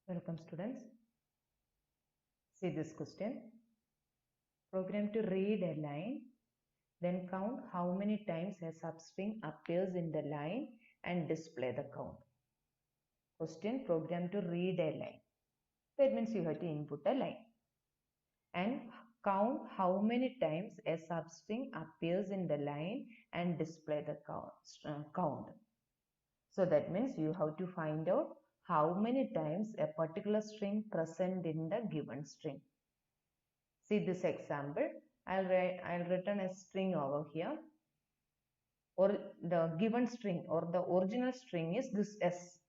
Welcome students. See this question. Program to read a line, then count how many times a substring appears in the line and display the count. Question, program to read a line. That means you have to input a line and count how many times a substring appears in the line and display the count. So that means you have to find out how many times a particular string present in the given string. See this example. I'll written a string over here, or the given string or the original string is this S,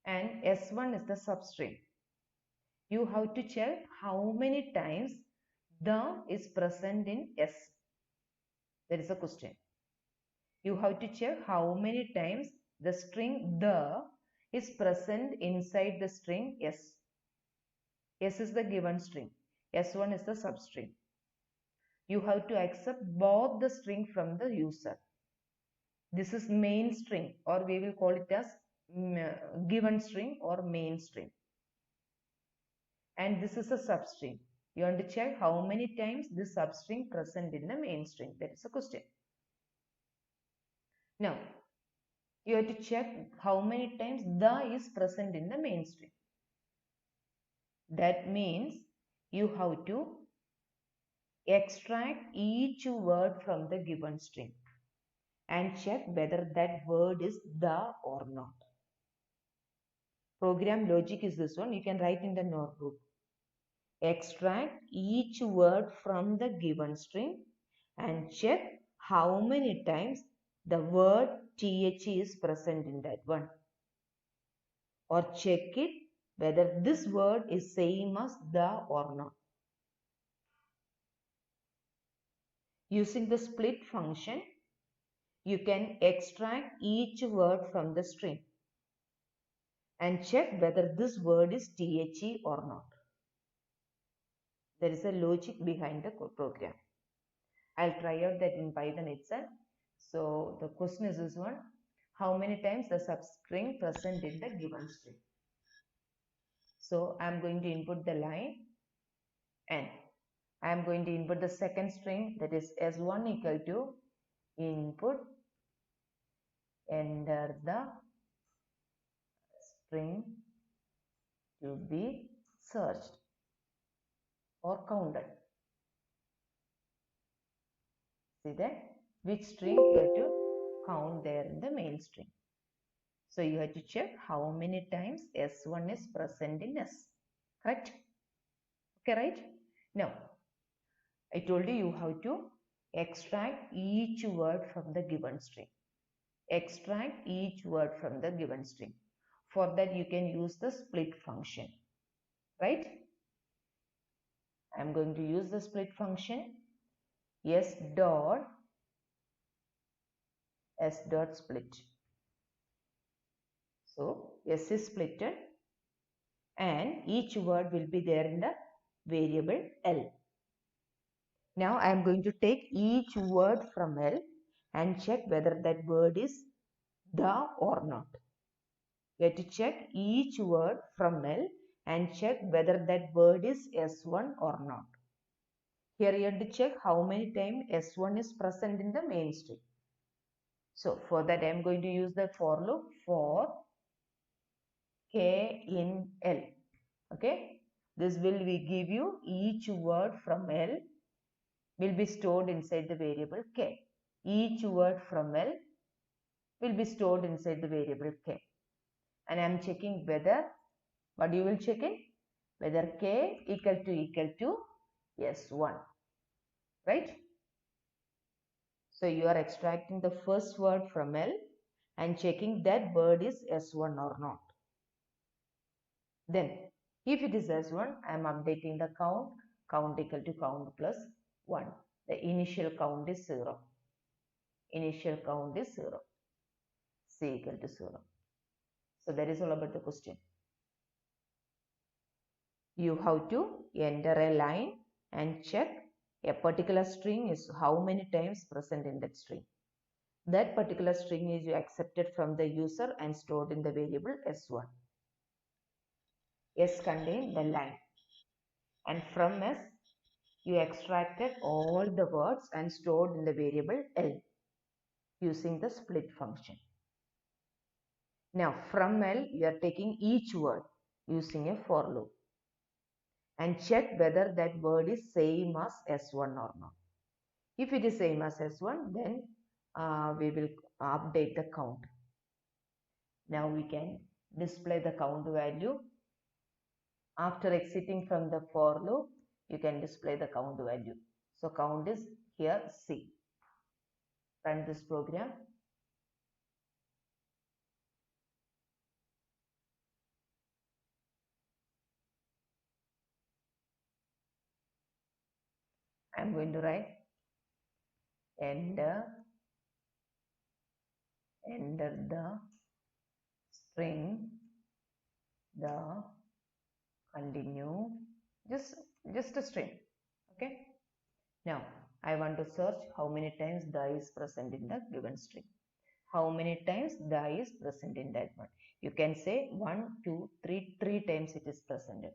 and S1 is the substring. You have to check how many times the is present in S. There is a question. You have to check how many times the string the is present inside the string S. S is the given string. S1 is the substring. You have to accept both the string from the user. This is main string, or we will call it as given string or main string. And this is a substring. You want to check how many times this substring present in the main string. That is a question. Now, you have to check how many times the is present in the main string. That means you have to extract each word from the given string and check whether that word is the or not. Program logic is this one. You can write in the notebook. Extract each word from the given string and check how many times the word th is present in that one. Or check it whether this word is same as the or not. Using the split function, you can extract each word from the string and check whether this word is the or not. There is a logic behind the program. I'll try out that in Python itself. So the question is this one. How many times the substring present in the given string? So I'm going to input the line and I'm going to input the second string, that is S1 equal to input, enter the string to be searched or counted. See that? Which string you have to count there in the main string. So you have to check how many times S1 is present in S. Correct? Okay, right? Now, I told you have to extract each word from the given string. Extract each word from the given string. For that, you can use the split function. Right? I am going to use the split function. S dot split. So S is splitted and each word will be there in the variable L. Now I am going to take each word from L and check whether that word is the or not. You have to check each word from L and check whether that word is S1 or not. Here you have to check how many times S1 is present in the main string. So for that I am going to use the for loop for K in L. Okay. This will give you each word from L will be stored inside the variable K. Each word from L will be stored inside the variable K. And I am checking whether, what you will check in? Whether K equal to S1. Right? So you are extracting the first word from L and checking that word is S1 or not. Then, if it is S1, I am updating the count equal to count plus 1. The initial count is 0. Initial count is 0. C equal to 0. So that is all about the question. You have to enter a line and check a particular string is how many times present in that string. That particular string is accepted from the user and stored in the variable S1. S contain the line, and from S you extracted all the words and stored in the variable L using the split function. Now from L you are taking each word using a for loop and check whether that word is same as S1 or not. If it is same as S1, then we will update the count. Now we can display the count value. After exiting from the for loop, you can display the count value. So count is here C. Run this program. I am going to write enter the string, the continue, just a string. Okay. Now I want to search how many times the is present in the given string. How many times the is present in that one? You can say 1, 2, 3, 3 times it is presented.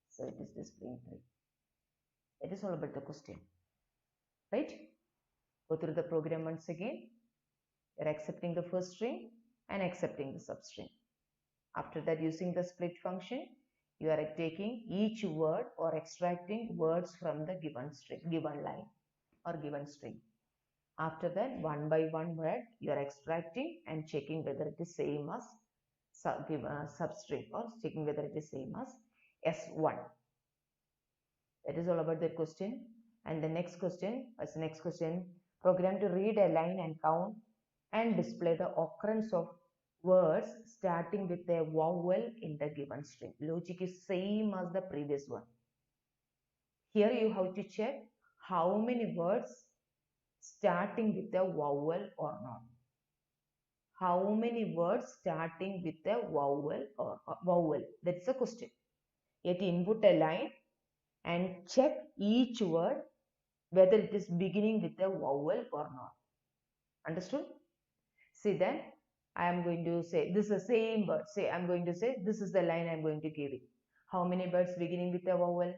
So it is displaying 3. That is all about the question. Right? Go through the program once again. You are accepting the first string and accepting the substring. After that, using the split function, you are taking each word or extracting words from the given string, given line or given string. After that, one by one word, you are extracting and checking whether it is same as substring or checking whether it is same as S1. That is all about that question. And the next question is next question. Program to read a line and count and display the occurrence of words starting with a vowel in the given string. Logic is same as the previous one. Here you have to check how many words starting with a vowel or not. How many words starting with a vowel or vowel? That's the question. Yet input a line and check each word whether it is beginning with a vowel or not. Understood? See, then I am going to say this is the same word. Say I am going to say this is the line I am going to give it. How many words beginning with a vowel?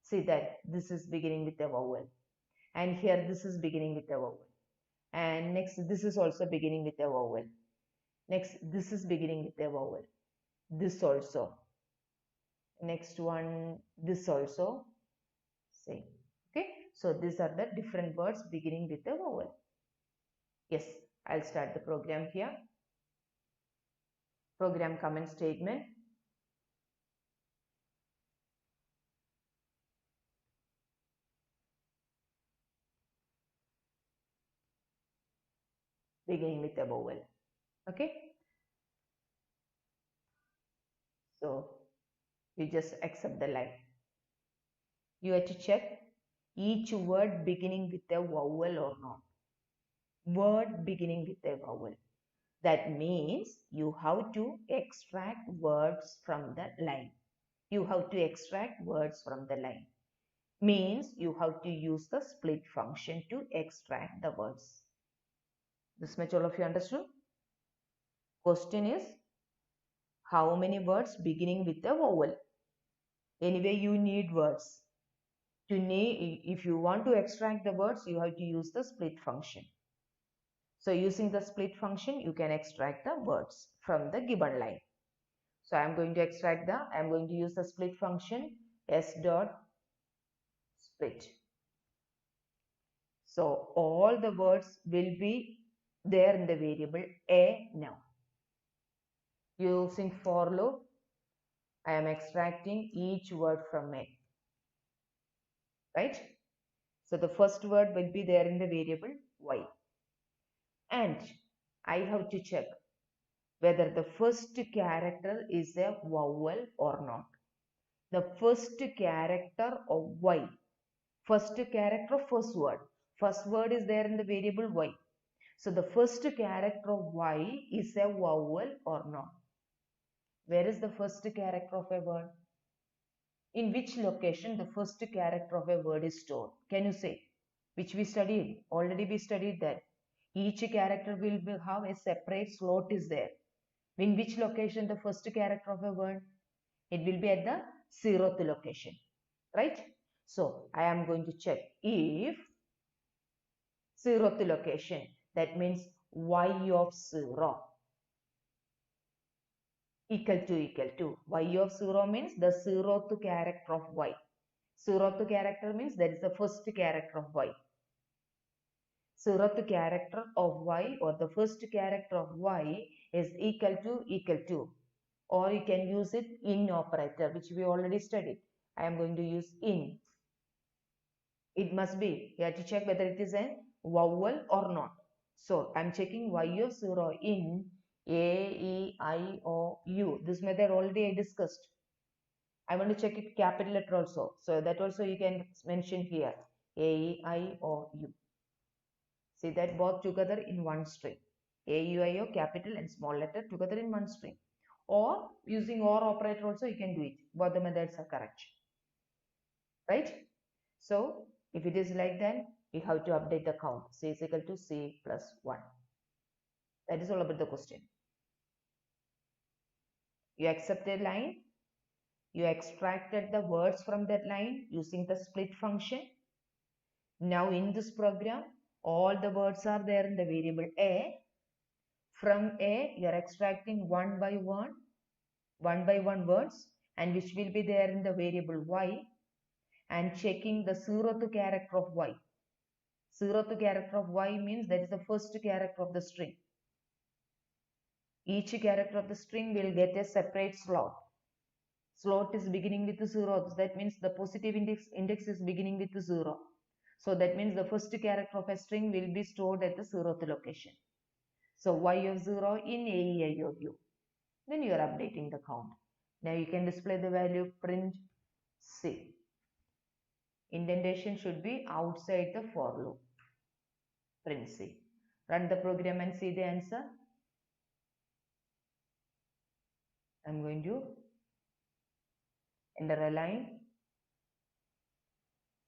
See that this is beginning with a vowel, and here this is beginning with a vowel, and next this is also beginning with a vowel. Next this is beginning with a vowel. This also. Next one, this also. Same. Okay. So these are the different words beginning with a vowel. Yes, I'll start the program here. Program comment statement. Beginning with a vowel. Okay. So you just accept the line. You have to check each word beginning with a vowel or not. Word beginning with a vowel. That means you have to extract words from the line. You have to extract words from the line. Means you have to use the split function to extract the words. This much all of you understood? Question is, how many words beginning with a vowel? Anyway, you need words. If you want to extract the words, you have to use the split function. So using the split function, you can extract the words from the given line. So I am going to use the split function s dot split. So all the words will be there in the variable a now. Using for loop, I am extracting each word from a. Right? So the first word will be there in the variable y. And I have to check whether the first character is a vowel or not. The first character of y. First character of first word. First word is there in the variable y. So the first character of y is a vowel or not. Where is the first character of a word? In which location the first character of a word is stored? Can you say? Which we studied. Already we studied that. Each character will have a separate slot is there. In which location the first character of a word? It will be at the 0th location, right? So I am going to check if 0th location, that means y of 0 equal to y of 0 means the 0th character of y. 0th character means that is the first character of y. 0th character of y or the first character of y is equal to, or you can use it in operator, which we already studied. I am going to use in. It must be, you have to check whether it is a vowel or not. So I am checking y of 0 in A, E, I, O, U. This method already I discussed. I want to check it capital letter also. So that also you can mention here. A, E, I, O, U. See that both together in one string. A, U, I, O, capital and small letter together in one string. Or using OR operator also you can do it. Both the methods are correct. Right? So if it is like that, we have to update the count. C is equal to C plus 1. That is all about the question. You accept a line. You extracted the words from that line using the split function. Now in this program, all the words are there in the variable A. From A, you are extracting one by one words, and which will be there in the variable Y, and checking the 0th character of Y. 0th character of Y means that is the first character of the string. Each character of the string will get a separate slot. Slot is beginning with 0. That means the positive index is beginning with 0. So that means the first character of a string will be stored at the 0th location. So y of 0 in A, E, I, O, U. Then you are updating the count. Now you can display the value print C. Indentation should be outside the for loop. Print C. Run the program and see the answer. I am going to enter a line.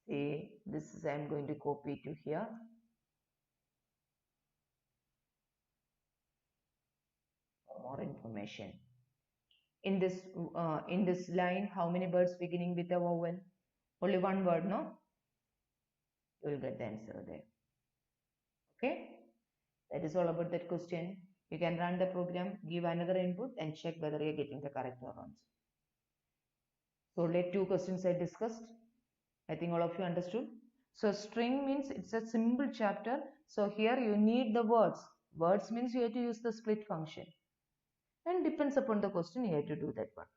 See, this is I am going to copy to here. For more information. In this line, how many words beginning with a vowel? Only one word, no? You will get the answer there. Okay? That is all about that question. You can run the program, give another input and check whether you are getting the correct or not. So let two questions I discussed. I think all of you understood. So string means it's a simple chapter. So here you need the words. Words means you have to use the split function. And depends upon the question, you have to do that one.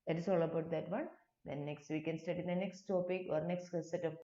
That is all about that one. Then next we can study the next topic or next set of